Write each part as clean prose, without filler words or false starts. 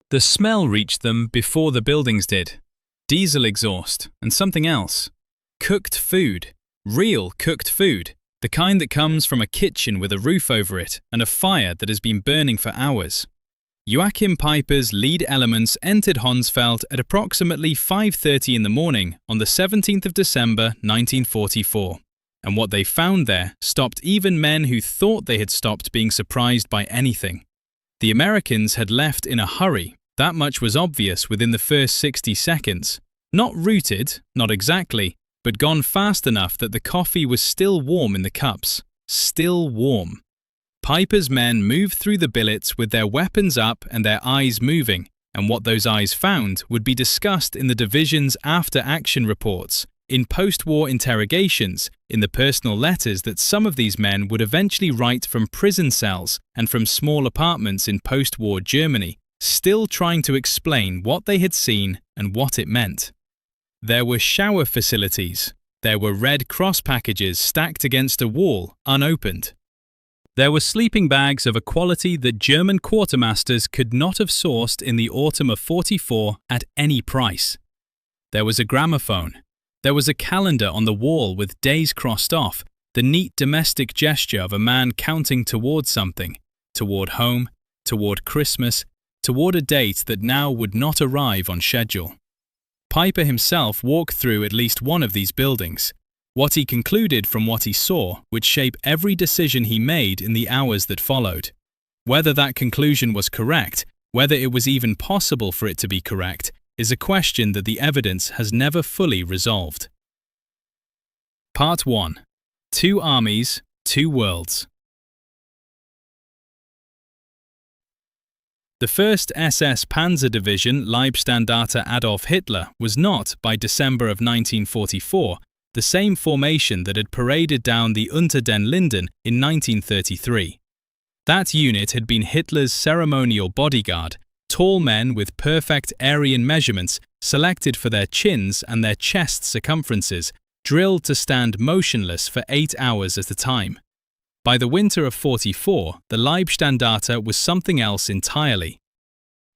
The smell reached them before the buildings did. Diesel exhaust and something else. Cooked food. Real cooked food. The kind that comes from a kitchen with a roof over it and a fire that has been burning for hours. Joachim Peiper's lead elements entered Honsfeld at approximately 5:30 in the morning on the 17th of December 1944, and what they found there stopped even men who thought they had stopped being surprised by anything. The Americans had left in a hurry, that much was obvious within the first 60 seconds. Not rooted, not exactly, but gone fast enough that the coffee was still warm in the cups. Still warm. Peiper's men moved through the billets with their weapons up and their eyes moving, and what those eyes found would be discussed in the division's after-action reports, in post-war interrogations, in the personal letters that some of these men would eventually write from prison cells and from small apartments in post-war Germany, still trying to explain what they had seen and what it meant. There were shower facilities. There were Red Cross packages stacked against a wall, unopened. There were sleeping bags of a quality that German quartermasters could not have sourced in the autumn of '44 at any price. There was a gramophone. There was a calendar on the wall with days crossed off, the neat domestic gesture of a man counting toward something, toward home, toward Christmas, toward a date that now would not arrive on schedule. Peiper himself walked through at least one of these buildings. What he concluded from what he saw would shape every decision he made in the hours that followed. Whether that conclusion was correct, whether it was even possible for it to be correct, is a question that the evidence has never fully resolved. Part 1. Two Armies, Two Worlds. The 1st SS Panzer Division Leibstandarte Adolf Hitler was not, by December of 1944, the same formation that had paraded down the Unter den Linden in 1933. That unit had been Hitler's ceremonial bodyguard, tall men with perfect Aryan measurements selected for their chins and their chest circumferences, drilled to stand motionless for 8 hours at a time. By the winter of '44, the Leibstandarte was something else entirely.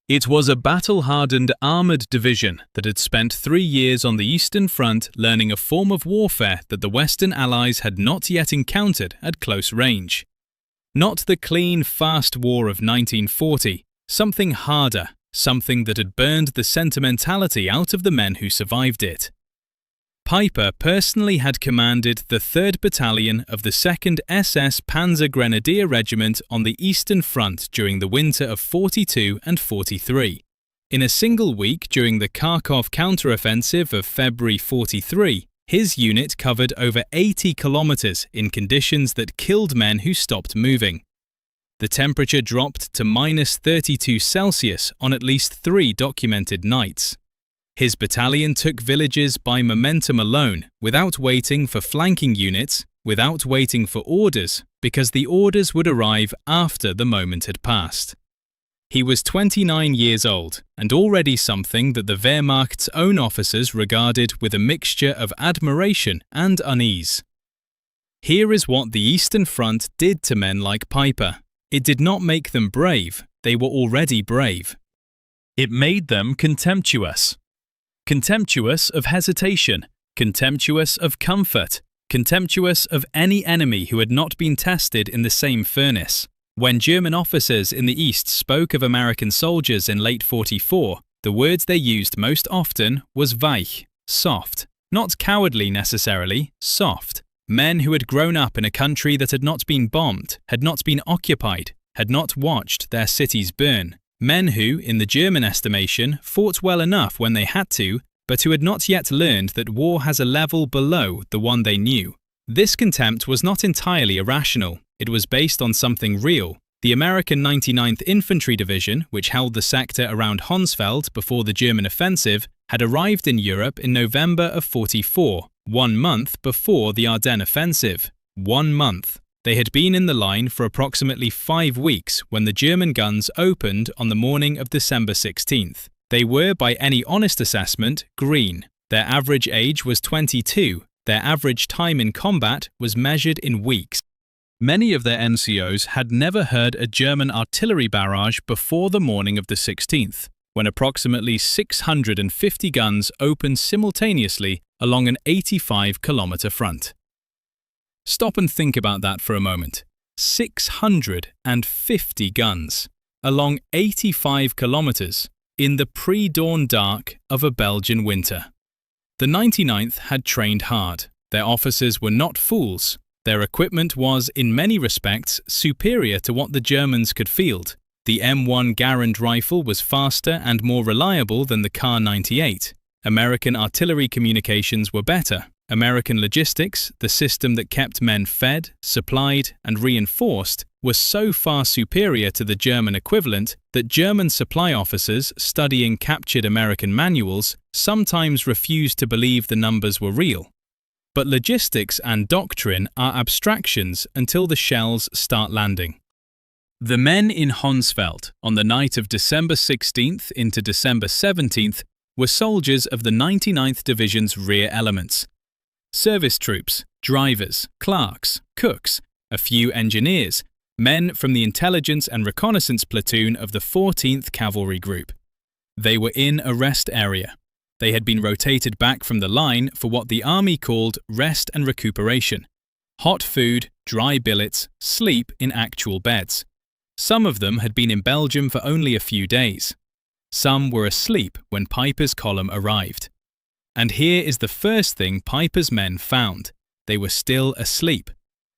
It was a battle-hardened armoured division that had spent 3 years on the Eastern Front learning a form of warfare that the Western Allies had not yet encountered at close range. Not the clean, fast war of 1940, something harder, something that had burned the sentimentality out of the men who survived it. Peiper personally had commanded the 3rd Battalion of the 2nd SS Panzer Grenadier Regiment on the Eastern Front during the winter of '42 and '43. In a single week during the Kharkov counteroffensive of February '43, his unit covered over 80 kilometers in conditions that killed men who stopped moving. The temperature dropped to -32°C on at least 3 documented nights. His battalion took villages by momentum alone, without waiting for flanking units, without waiting for orders, because the orders would arrive after the moment had passed. He was 29 years old, and already something that the Wehrmacht's own officers regarded with a mixture of admiration and unease. Here is what the Eastern Front did to men like Peiper. It did not make them brave, they were already brave. It made them contemptuous. Contemptuous of hesitation, contemptuous of comfort, contemptuous of any enemy who had not been tested in the same furnace. When German officers in the East spoke of American soldiers in late '44, the words they used most often was weich, soft. Not cowardly necessarily, soft. Men who had grown up in a country that had not been bombed, had not been occupied, had not watched their cities burn. Men who, in the German estimation, fought well enough when they had to, but who had not yet learned that war has a level below the one they knew. This contempt was not entirely irrational. It was based on something real. The American 99th Infantry Division, which held the sector around Honsfeld before the German offensive, had arrived in Europe in November of '44, 1 month before the Ardennes offensive. 1 month. They had been in the line for approximately 5 weeks when the German guns opened on the morning of December 16th. They were, by any honest assessment, green. Their average age was 22. Their average time in combat was measured in weeks. Many of their NCOs had never heard a German artillery barrage before the morning of the 16th. when approximately 650 guns opened simultaneously along an 85-kilometer front. Stop and think about that for a moment. 650 guns along 85 kilometers in the pre-dawn dark of a Belgian winter. The 99th had trained hard. Their officers were not fools. Their equipment was, in many respects, superior to what the Germans could field. The M1 Garand rifle was faster and more reliable than the Kar-98. American artillery communications were better. American logistics, the system that kept men fed, supplied, and reinforced, was so far superior to the German equivalent that German supply officers studying captured American manuals sometimes refused to believe the numbers were real. But logistics and doctrine are abstractions until the shells start landing. The men in Honsfeld on the night of December 16th into December 17th were soldiers of the 99th Division's rear elements. Service troops, drivers, clerks, cooks, a few engineers, men from the intelligence and reconnaissance platoon of the 14th Cavalry Group. They were in a rest area. They had been rotated back from the line for what the army called rest and recuperation. Hot food, dry billets, sleep in actual beds. Some of them had been in Belgium for only a few days. Some were asleep when Peiper's column arrived. And here is the first thing Peiper's men found. They were still asleep.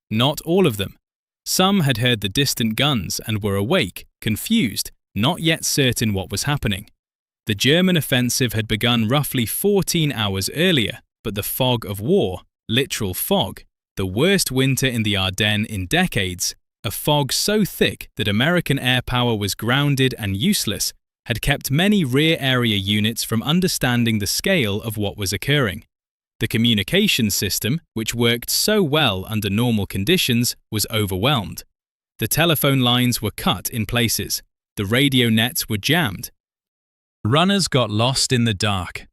Not all of them. Some had heard the distant guns and were awake, confused, not yet certain what was happening. The German offensive had begun roughly 14 hours earlier, but the fog of war, literal fog, the worst winter in the Ardennes in decades, a fog so thick that American air power was grounded and useless, had kept many rear area units from understanding the scale of what was occurring. The communications system, which worked so well under normal conditions, was overwhelmed. The telephone lines were cut in places. The radio nets were jammed. Runners got lost in the dark.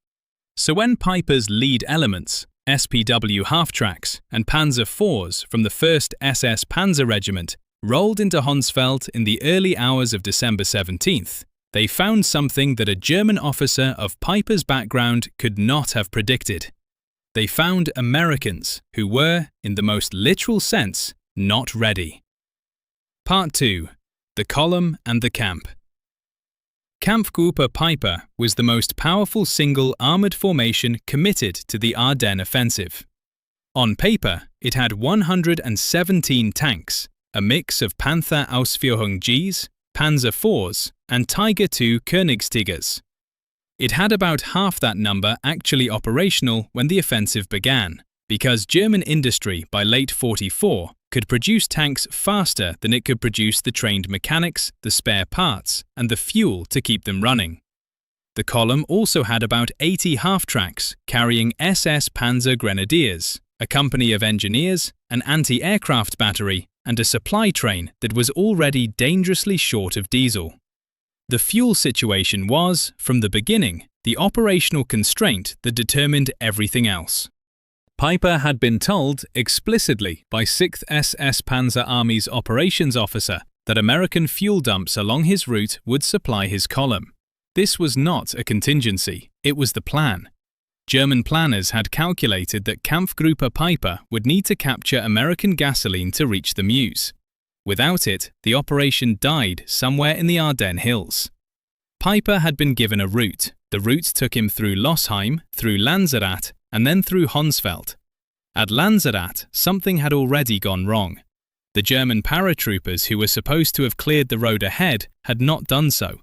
So when Peiper's lead elements, SPW half-tracks and Panzer IVs from the 1st SS Panzer Regiment, rolled into Honsfeld in the early hours of December 17th, they found something that a German officer of Peiper's background could not have predicted. They found Americans who were, in the most literal sense, not ready. Part 2. The Column and the Camp. Kampfgruppe Peiper was the most powerful single armoured formation committed to the Ardennes offensive. On paper, it had 117 tanks, a mix of Panther Ausführung Gs, Panzer IVs, and Tiger II Königstigers. It had about half that number actually operational when the offensive began, because German industry by late 44 could produce tanks faster than it could produce the trained mechanics, the spare parts, and the fuel to keep them running. The column also had about 80 half-tracks carrying SS Panzer Grenadiers, a company of engineers, an anti-aircraft battery, and a supply train that was already dangerously short of diesel. The fuel situation was, from the beginning, the operational constraint that determined everything else. Peiper had been told explicitly by 6th SS Panzer Army's operations officer that American fuel dumps along his route would supply his column. This was not a contingency, it was the plan. German planners had calculated that Kampfgruppe Peiper would need to capture American gasoline to reach the Meuse. Without it, the operation died somewhere in the Ardennes Hills. Peiper had been given a route. The route took him through Losheim, through Lanzerat, and then through Honsfeld. At Lanzerat, something had already gone wrong. The German paratroopers who were supposed to have cleared the road ahead had not done so.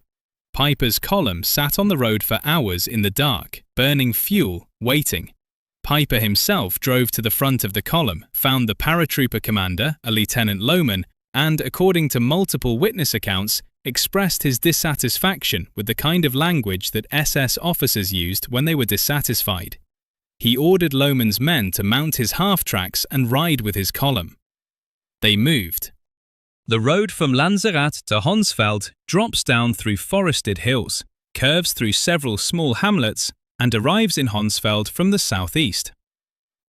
Peiper's column sat on the road for hours in the dark, burning fuel, waiting. Peiper himself drove to the front of the column, found the paratrooper commander, a Lieutenant Lohmann, and, according to multiple witness accounts, expressed his dissatisfaction with the kind of language that SS officers used when they were dissatisfied. He ordered Lohmann's men to mount his half-tracks and ride with his column. They moved. The road from Lanzerat to Honsfeld drops down through forested hills, curves through several small hamlets, and arrives in Honsfeld from the southeast.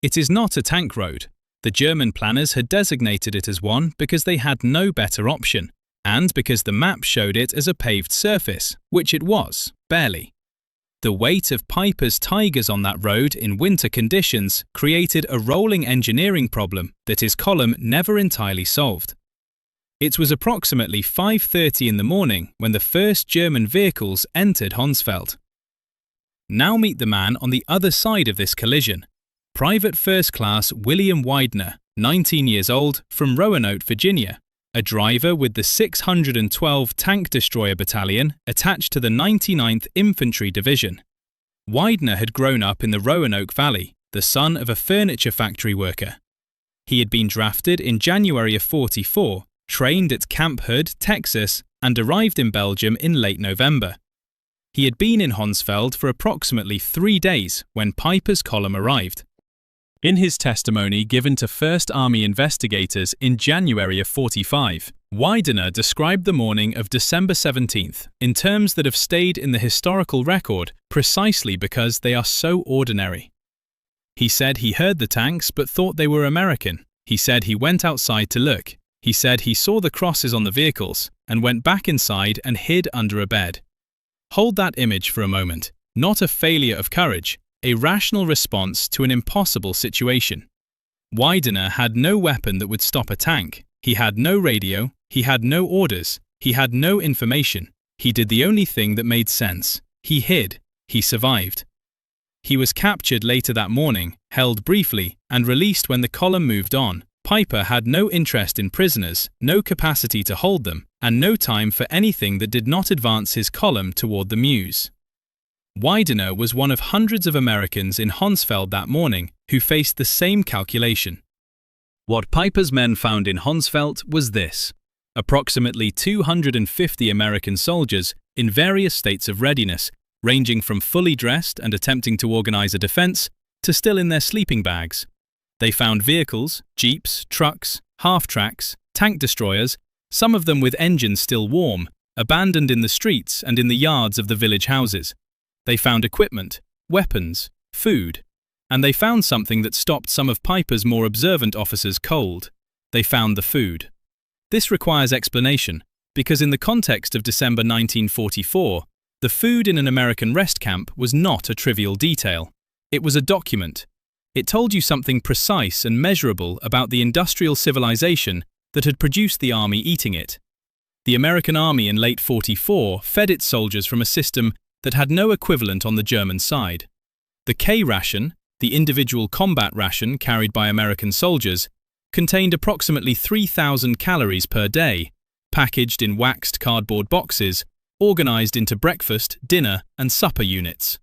It is not a tank road. The German planners had designated it as one because they had no better option, and because the map showed it as a paved surface, which it was, barely. The weight of Peiper's tigers on that road in winter conditions created a rolling engineering problem that his column never entirely solved. It was approximately 5:30 in the morning when the first German vehicles entered Honsfeld. Now meet the man on the other side of this collision. Private First Class William Widener, 19 years old, from Roanoke, Virginia, a driver with the 612 Tank Destroyer Battalion attached to the 99th Infantry Division. Widener had grown up in the Roanoke Valley, the son of a furniture factory worker. He had been drafted in January of '44, trained at Camp Hood, Texas, and arrived in Belgium in late November. He had been in Honsfeld for approximately 3 days when Peiper's column arrived. In his testimony given to First Army investigators in January of '45, Widener described the morning of December 17th in terms that have stayed in the historical record precisely because they are so ordinary. He said he heard the tanks but thought they were American. He said he went outside to look. He said he saw the crosses on the vehicles and went back inside and hid under a bed. Hold that image for a moment. Not a failure of courage, a rational response to an impossible situation. Widener had no weapon that would stop a tank. He had no radio. He had no orders. He had no information. He did the only thing that made sense. He hid. He survived. He was captured later that morning, held briefly, and released when the column moved on. Peiper had no interest in prisoners, no capacity to hold them, and no time for anything that did not advance his column toward the Meuse. Widener was one of hundreds of Americans in Honsfeld that morning who faced the same calculation. What Peiper's men found in Honsfeld was this: approximately 250 American soldiers in various states of readiness, ranging from fully dressed and attempting to organize a defense to still in their sleeping bags. They found vehicles, jeeps, trucks, half-tracks, tank destroyers, some of them with engines still warm, abandoned in the streets and in the yards of the village houses. They found equipment, weapons, food, and they found something that stopped some of Peiper's more observant officers cold. They found the food. This requires explanation, because in the context of December 1944, the food in an American rest camp was not a trivial detail. It was a document. It told you something precise and measurable about the industrial civilization that had produced the army eating it. The American army in late '44 fed its soldiers from a system that had no equivalent on the German side. The K ration, the individual combat ration carried by American soldiers, contained approximately 3,000 calories per day, packaged in waxed cardboard boxes, organized into breakfast, dinner, and supper units.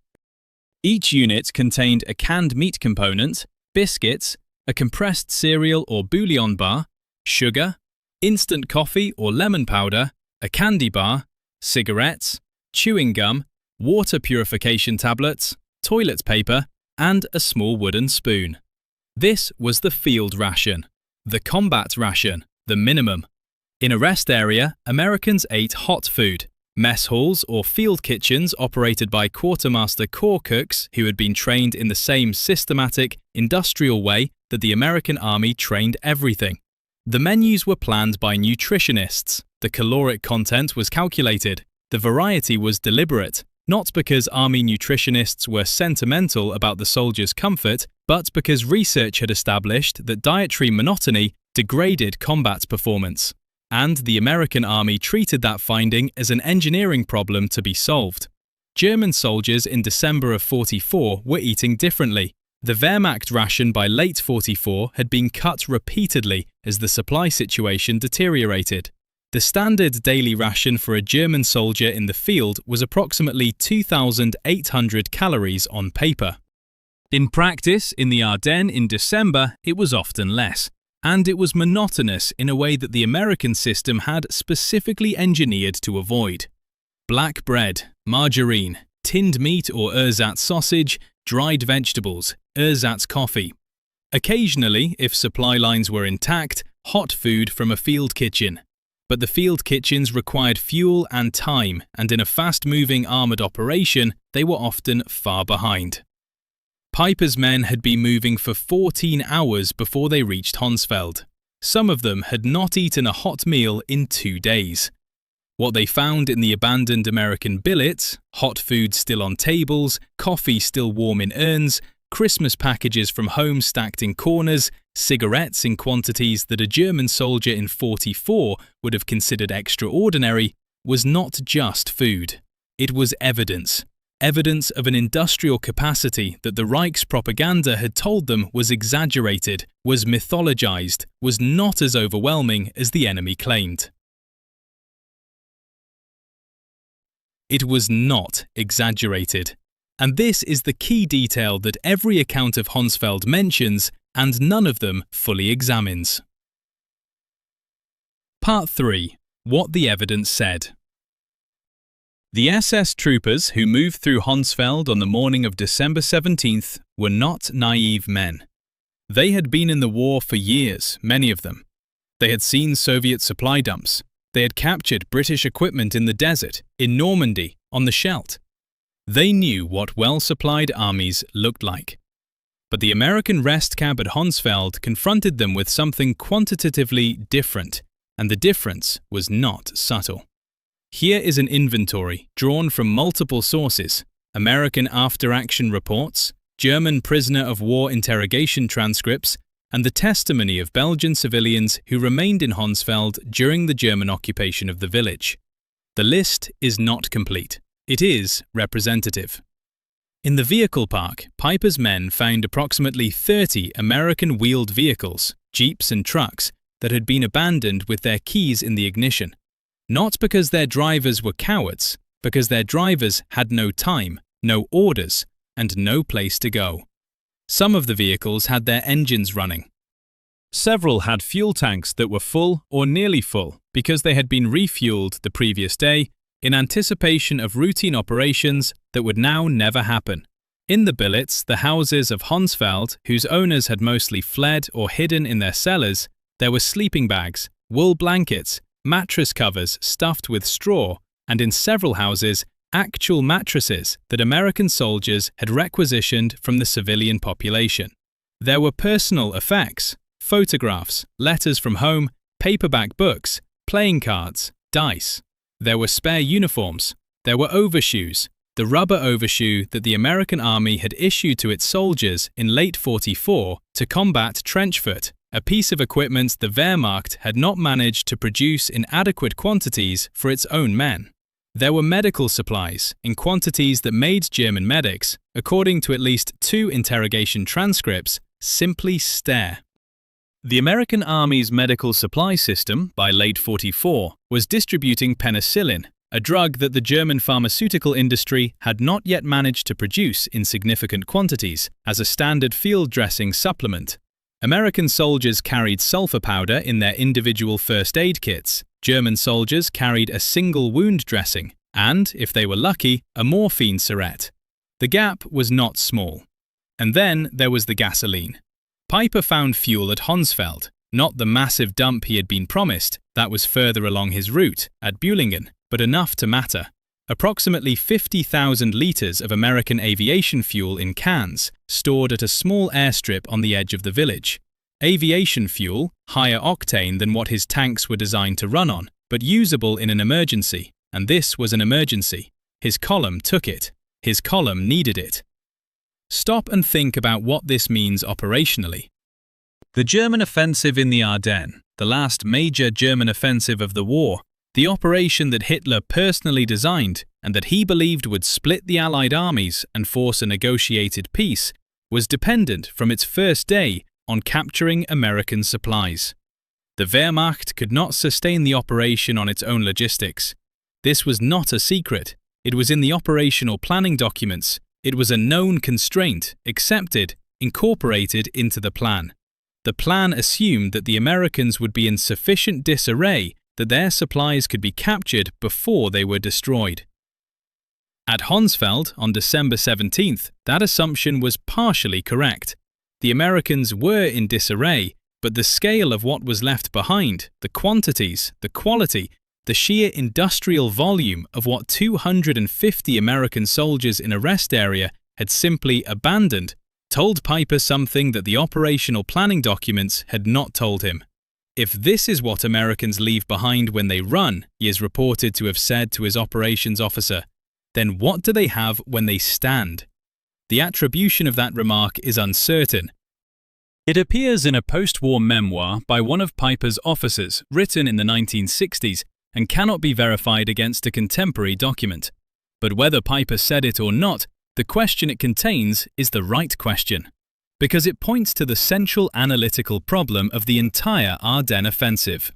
Each unit contained a canned meat component, biscuits, a compressed cereal or bouillon bar, sugar, instant coffee or lemon powder, a candy bar, cigarettes, chewing gum, water purification tablets, toilet paper, and a small wooden spoon. This was the field ration, the combat ration, the minimum. In a rest area, Americans ate hot food. Mess halls or field kitchens operated by quartermaster corps cooks who had been trained in the same systematic, industrial way that the American army trained everything. The menus were planned by nutritionists. The caloric content was calculated. The variety was deliberate, not because army nutritionists were sentimental about the soldiers' comfort, but because research had established that dietary monotony degraded combat performance. And the American army treated that finding as an engineering problem to be solved. German soldiers in December of '44 were eating differently. The Wehrmacht ration by late '44 had been cut repeatedly as the supply situation deteriorated. The standard daily ration for a German soldier in the field was approximately 2,800 calories on paper. In practice, in the Ardennes in December, it was often less. And it was monotonous in a way that the American system had specifically engineered to avoid. Black bread, margarine, tinned meat or ersatz sausage, dried vegetables, ersatz coffee. Occasionally, if supply lines were intact, hot food from a field kitchen. But the field kitchens required fuel and time, and in a fast-moving armoured operation, they were often far behind. Peiper's men had been moving for 14 hours before they reached Honsfeld. Some of them had not eaten a hot meal in 2 days. What they found in the abandoned American billets, hot food still on tables, coffee still warm in urns, Christmas packages from home stacked in corners, cigarettes in quantities that a German soldier in '44 would have considered extraordinary, was not just food. It was evidence. Evidence of an industrial capacity that the Reich's propaganda had told them was exaggerated, was mythologized, was not as overwhelming as the enemy claimed. It was not exaggerated. And this is the key detail that every account of Honsfeld mentions and none of them fully examines. Part 3. What the evidence said. The SS troopers who moved through Honsfeld on the morning of December 17th were not naive men. They had been in the war for years, many of them. They had seen Soviet supply dumps. They had captured British equipment in the desert, in Normandy, on the Scheldt. They knew what well-supplied armies looked like. But the American rest camp at Honsfeld confronted them with something quantitatively different, and the difference was not subtle. Here is an inventory drawn from multiple sources: American after-action reports, German prisoner of war interrogation transcripts, and the testimony of Belgian civilians who remained in Honsfeld during the German occupation of the village. The list is not complete. It is representative. In the vehicle park, Peiper's men found approximately 30 American wheeled vehicles, jeeps and trucks, that had been abandoned with their keys in the ignition. Not because their drivers were cowards, because their drivers had no time, no orders, and no place to go. Some of the vehicles had their engines running. Several had fuel tanks that were full or nearly full because they had been refueled the previous day in anticipation of routine operations that would now never happen. In the billets, the houses of Honsfeld, whose owners had mostly fled or hidden in their cellars, there were sleeping bags, wool blankets, mattress covers stuffed with straw, and in several houses, actual mattresses that American soldiers had requisitioned from the civilian population. There were personal effects, photographs, letters from home, paperback books, playing cards, dice. There were spare uniforms. There were overshoes, the rubber overshoe that the American army had issued to its soldiers in late '44 to combat trench foot, a piece of equipment the Wehrmacht had not managed to produce in adequate quantities for its own men. There were medical supplies in quantities that made German medics, according to at least 2 interrogation transcripts, simply stare. The American Army's medical supply system, by late '44, was distributing penicillin, a drug that the German pharmaceutical industry had not yet managed to produce in significant quantities as a standard field dressing supplement. American soldiers carried sulfur powder in their individual first aid kits. German soldiers carried a single wound dressing and, if they were lucky, a morphine syringe. The gap was not small. And then there was the gasoline. Peiper found fuel at Honsfeld, not the massive dump he had been promised, that was further along his route, at Bühlingen, but enough to matter. Approximately 50,000 litres of American aviation fuel in cans, stored at a small airstrip on the edge of the village. Aviation fuel, higher octane than what his tanks were designed to run on, but usable in an emergency, and this was an emergency. His column took it. His column needed it. Stop and think about what this means operationally. The German offensive in the Ardennes, the last major German offensive of the war, the operation that Hitler personally designed and that he believed would split the Allied armies and force a negotiated peace, was dependent from its first day on capturing American supplies. The Wehrmacht could not sustain the operation on its own logistics. This was not a secret. It was in the operational planning documents. It was a known constraint, accepted, incorporated into the plan. The plan assumed that the Americans would be in sufficient disarray that their supplies could be captured before they were destroyed. At Honsfeld, on December 17th, that assumption was partially correct. The Americans were in disarray, but the scale of what was left behind, the quantities, the quality, the sheer industrial volume of what 250 American soldiers in a rest area had simply abandoned, told Peiper something that the operational planning documents had not told him. "If this is what Americans leave behind when they run," he is reported to have said to his operations officer, "then what do they have when they stand?" The attribution of that remark is uncertain. It appears in a post-war memoir by one of Peiper's officers, written in the 1960s, and cannot be verified against a contemporary document. But whether Peiper said it or not, the question it contains is the right question, because it points to the central analytical problem of the entire Ardennes offensive.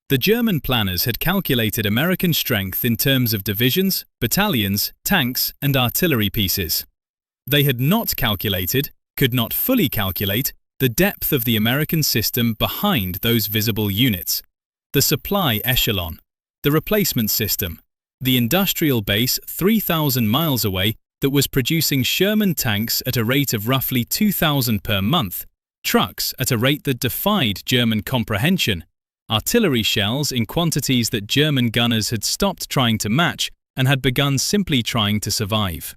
The German planners had calculated American strength in terms of divisions, battalions, tanks, and artillery pieces. They had not calculated, could not fully calculate, the depth of the American system behind those visible units, the supply echelon, the replacement system, the industrial base 3,000 miles away that was producing Sherman tanks at a rate of roughly 2,000 per month, trucks at a rate that defied German comprehension, artillery shells in quantities that German gunners had stopped trying to match and had begun simply trying to survive.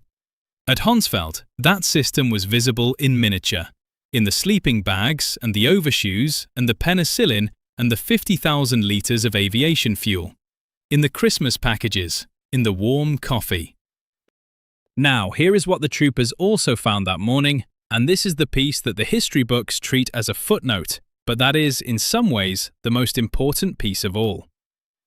At Honsfeld, that system was visible in miniature, in the sleeping bags and the overshoes and the penicillin and the 50,000 litres of aviation fuel, in the Christmas packages, in the warm coffee. Now, here is what the troopers also found that morning, and this is the piece that the history books treat as a footnote, but that is, in some ways, the most important piece of all.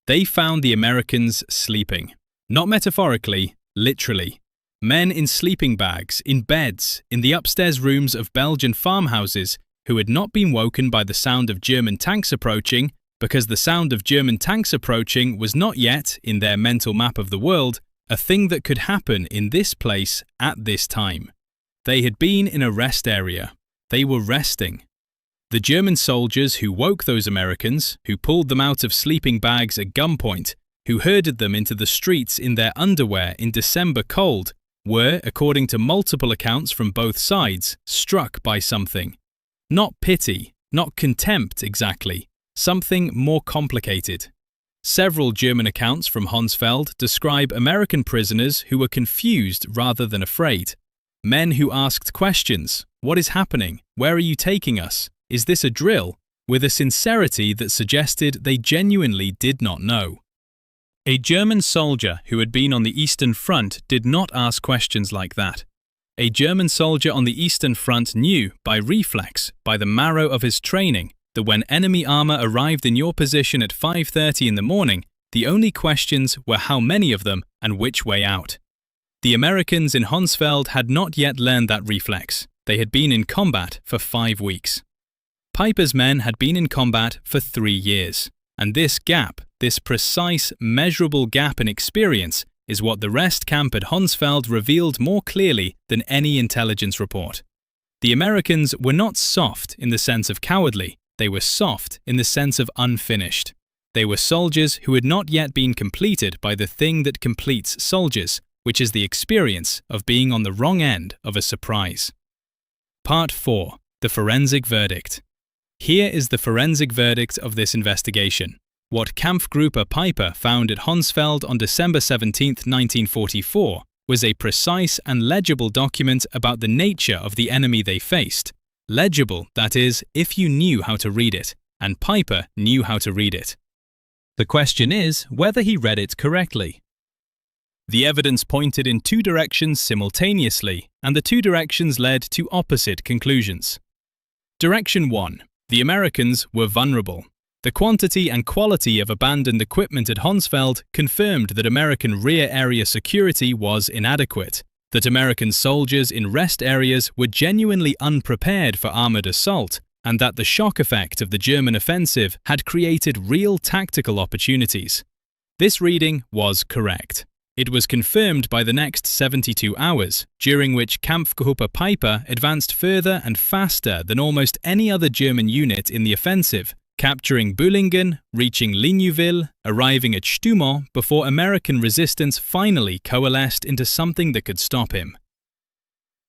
They found the Americans sleeping. Not metaphorically, literally. Men in sleeping bags, in beds, in the upstairs rooms of Belgian farmhouses, who had not been woken by the sound of German tanks approaching, because the sound of German tanks approaching was not yet, in their mental map of the world, a thing that could happen in this place at this time. They had been in a rest area. They were resting. The German soldiers who woke those Americans, who pulled them out of sleeping bags at gunpoint, who herded them into the streets in their underwear in December cold, were, according to multiple accounts from both sides, struck by something. Not pity, not contempt exactly, something more complicated. Several German accounts from Honsfeld describe American prisoners who were confused rather than afraid. Men who asked questions, "What is happening? Where are you taking us? Is this a drill?" with a sincerity that suggested they genuinely did not know. A German soldier who had been on the Eastern Front did not ask questions like that. A German soldier on the Eastern Front knew, by reflex, by the marrow of his training, that when enemy armor arrived in your position at 5:30 in the morning, the only questions were how many of them and which way out. The Americans in Honsfeld had not yet learned that reflex. They had been in combat for 5 weeks. Peiper's men had been in combat for 3 years. And this gap, this precise, measurable gap in experience, is what the rest camp at Honsfeld revealed more clearly than any intelligence report. The Americans were not soft in the sense of cowardly. They were soft in the sense of unfinished. They were soldiers who had not yet been completed by the thing that completes soldiers, which is the experience of being on the wrong end of a surprise. Part 4. The Forensic Verdict. Here is the forensic verdict of this investigation. What Kampfgruppe Peiper found at Honsfeld on December 17, 1944, was a precise and legible document about the nature of the enemy they faced. Legible, that is, if you knew how to read it, and Peiper knew how to read it. The question is whether he read it correctly. The evidence pointed in 2 directions simultaneously, and the 2 directions led to opposite conclusions. Direction 1. The Americans were vulnerable. The quantity and quality of abandoned equipment at Honsfeld confirmed that American rear area security was inadequate, that American soldiers in rest areas were genuinely unprepared for armoured assault, and that the shock effect of the German offensive had created real tactical opportunities. This reading was correct. It was confirmed by the next 72 hours, during which Kampfgruppe Peiper advanced further and faster than almost any other German unit in the offensive, capturing Bühlingen, reaching Ligneuville, arriving at Stoumont before American resistance finally coalesced into something that could stop him.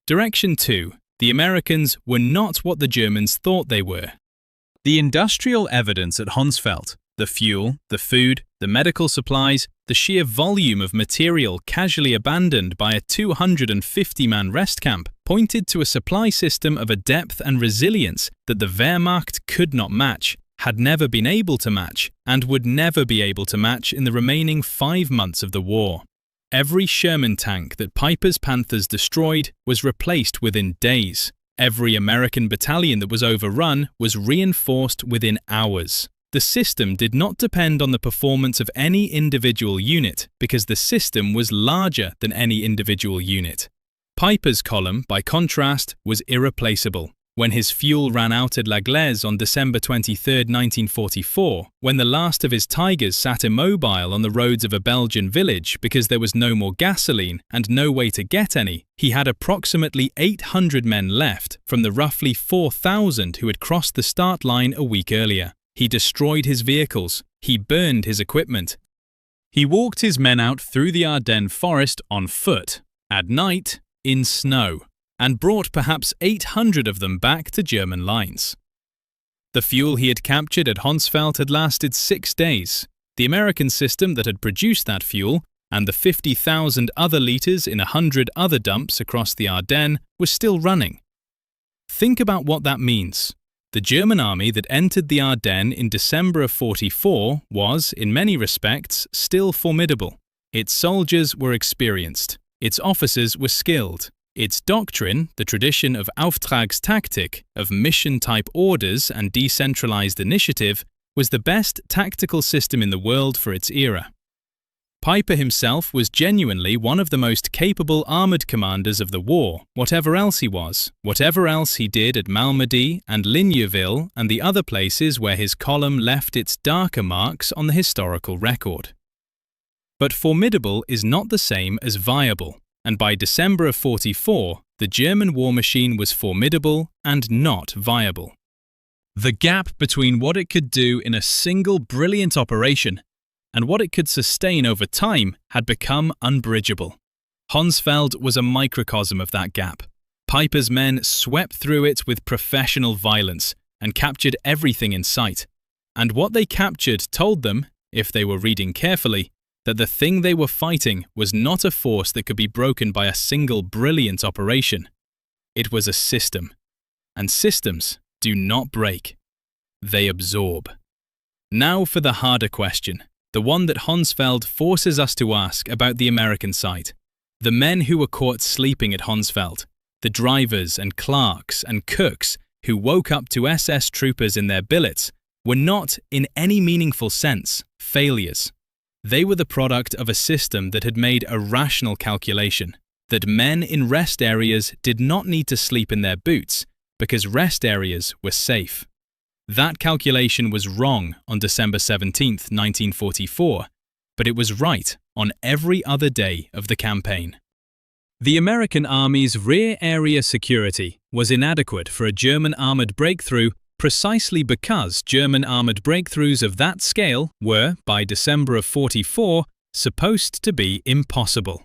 Direction 2. The Americans were not what the Germans thought they were. The industrial evidence at Honsfeld, the fuel, the food, the medical supplies, the sheer volume of material casually abandoned by a 250-man rest camp pointed to a supply system of a depth and resilience that the Wehrmacht could not match, had never been able to match and would never be able to match in the remaining 5 months of the war. Every Sherman tank that Peiper's Panthers destroyed was replaced within days. Every American battalion that was overrun was reinforced within hours. The system did not depend on the performance of any individual unit because the system was larger than any individual unit. Peiper's column, by contrast, was irreplaceable. When his fuel ran out at La Glaise on December 23, 1944, when the last of his Tigers sat immobile on the roads of a Belgian village because there was no more gasoline and no way to get any, he had approximately 800 men left from the roughly 4,000 who had crossed the start line a week earlier. He destroyed his vehicles. He burned his equipment. He walked his men out through the Ardennes forest on foot, at night, in snow, and brought perhaps 800 of them back to German lines. The fuel he had captured at Honsfeld had lasted 6 days. The American system that had produced that fuel, and the 50,000 other litres in 100 other dumps across the Ardennes, was still running. Think about what that means. The German army that entered the Ardennes in December of 44 was, in many respects, still formidable. Its soldiers were experienced. Its officers were skilled. Its doctrine, the tradition of Auftragstaktik, of mission-type orders and decentralized initiative, was the best tactical system in the world for its era. Peiper himself was genuinely one of the most capable armoured commanders of the war, whatever else he was, whatever else he did at Malmedy and Ligneuville and the other places where his column left its darker marks on the historical record. But formidable is not the same as viable. And by December of 44, the German war machine was formidable and not viable. The gap between what it could do in a single brilliant operation and what it could sustain over time had become unbridgeable. Honsfeld was a microcosm of that gap. Peiper's men swept through it with professional violence and captured everything in sight. And what they captured told them, if they were reading carefully, that the thing they were fighting was not a force that could be broken by a single brilliant operation. It was a system. And systems do not break. They absorb. Now for the harder question, the one that Honsfeld forces us to ask about the American side. The men who were caught sleeping at Honsfeld, the drivers and clerks and cooks who woke up to SS troopers in their billets, were not, in any meaningful sense, failures. They were the product of a system that had made a rational calculation, that men in rest areas did not need to sleep in their boots because rest areas were safe. That calculation was wrong on December 17, 1944, but it was right on every other day of the campaign. The American Army's rear area security was inadequate for a German armoured breakthrough precisely because German armoured breakthroughs of that scale were, by December of 44, supposed to be impossible.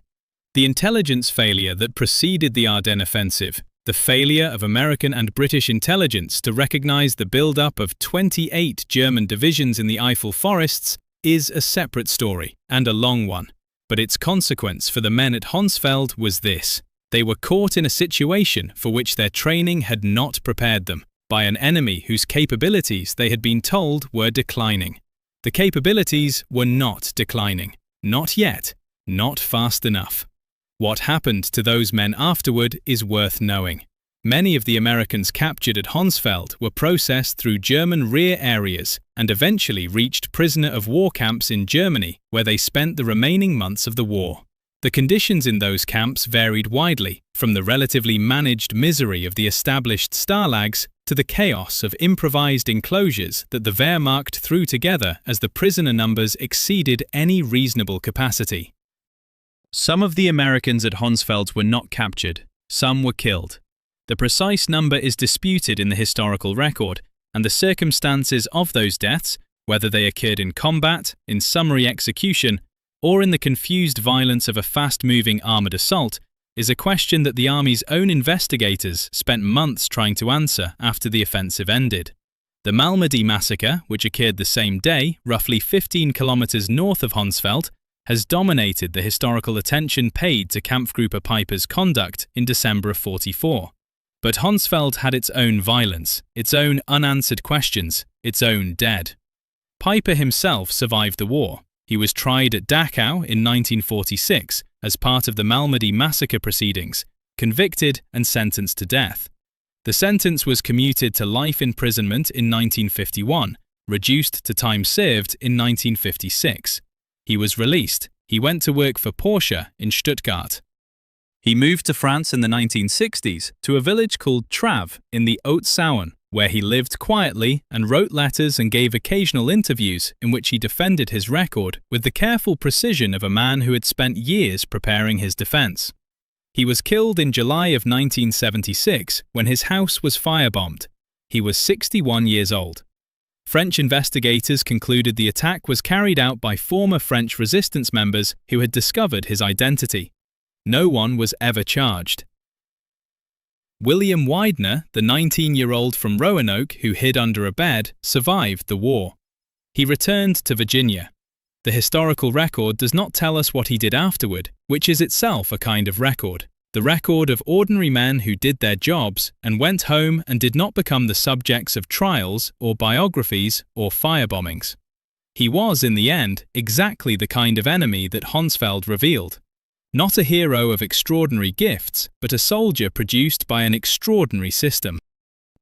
The intelligence failure that preceded the Ardennes offensive, the failure of American and British intelligence to recognise the build-up of 28 German divisions in the Eifel forests, is a separate story, and a long one. But its consequence for the men at Honsfeld was this: they were caught in a situation for which their training had not prepared them, by an enemy whose capabilities they had been told were declining. The capabilities were not declining. Not yet. Not fast enough. What happened to those men afterward is worth knowing. Many of the Americans captured at Honsfeld were processed through German rear areas and eventually reached prisoner of war camps in Germany, where they spent the remaining months of the war. The conditions in those camps varied widely, from the relatively managed misery of the established Stalags to the chaos of improvised enclosures that the Wehrmacht threw together as the prisoner numbers exceeded any reasonable capacity. Some of the Americans at Honsfeld were not captured, some were killed. The precise number is disputed in the historical record, and the circumstances of those deaths, whether they occurred in combat, in summary execution, or in the confused violence of a fast-moving armoured assault, is a question that the Army's own investigators spent months trying to answer after the offensive ended. The Malmedy massacre, which occurred the same day, roughly 15 kilometers north of Honsfeld, has dominated the historical attention paid to Kampfgruppe Peiper's conduct in December of 44. But Honsfeld had its own violence, its own unanswered questions, its own dead. Peiper himself survived the war. He was tried at Dachau in 1946 as part of the Malmedy massacre proceedings, convicted and sentenced to death. The sentence was commuted to life imprisonment in 1951, reduced to time served in 1956. He was released. He went to work for Porsche in Stuttgart. He moved to France in the 1960s to a village called Trave in the Haute-Saône, where he lived quietly and wrote letters and gave occasional interviews in which he defended his record with the careful precision of a man who had spent years preparing his defense. He was killed in July of 1976 when his house was firebombed. He was 61 years old. French investigators concluded the attack was carried out by former French resistance members who had discovered his identity. No one was ever charged. William Widener, the 19-year-old from Roanoke who hid under a bed, survived the war. He returned to Virginia. The historical record does not tell us what he did afterward, which is itself a kind of record. The record of ordinary men who did their jobs and went home and did not become the subjects of trials or biographies or firebombings. He was, in the end, exactly the kind of enemy that Honsfeld revealed. Not a hero of extraordinary gifts, but a soldier produced by an extraordinary system.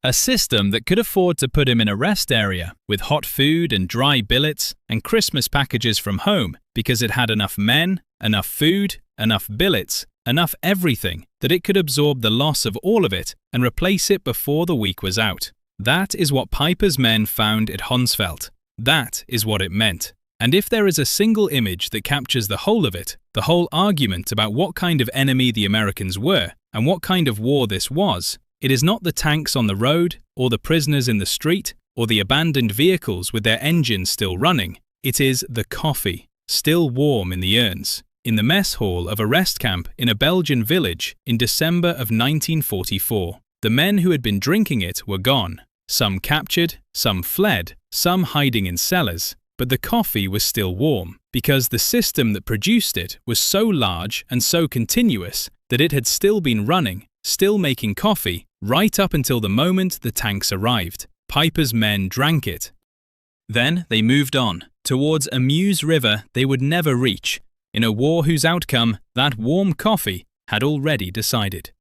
A system that could afford to put him in a rest area with hot food and dry billets and Christmas packages from home because it had enough men, enough food, enough billets, enough everything that it could absorb the loss of all of it and replace it before the week was out. That is what Peiper's men found at Honsfeld. That is what it meant. And if there is a single image that captures the whole of it, the whole argument about what kind of enemy the Americans were and what kind of war this was, it is not the tanks on the road, or the prisoners in the street, or the abandoned vehicles with their engines still running. It is the coffee, still warm in the urns, in the mess hall of a rest camp in a Belgian village in December of 1944. The men who had been drinking it were gone, some captured, some fled, some hiding in cellars. But the coffee was still warm, because the system that produced it was so large and so continuous that it had still been running, still making coffee, right up until the moment the tanks arrived. Peiper's men drank it. Then they moved on, towards a Meuse river they would never reach, in a war whose outcome that warm coffee had already decided.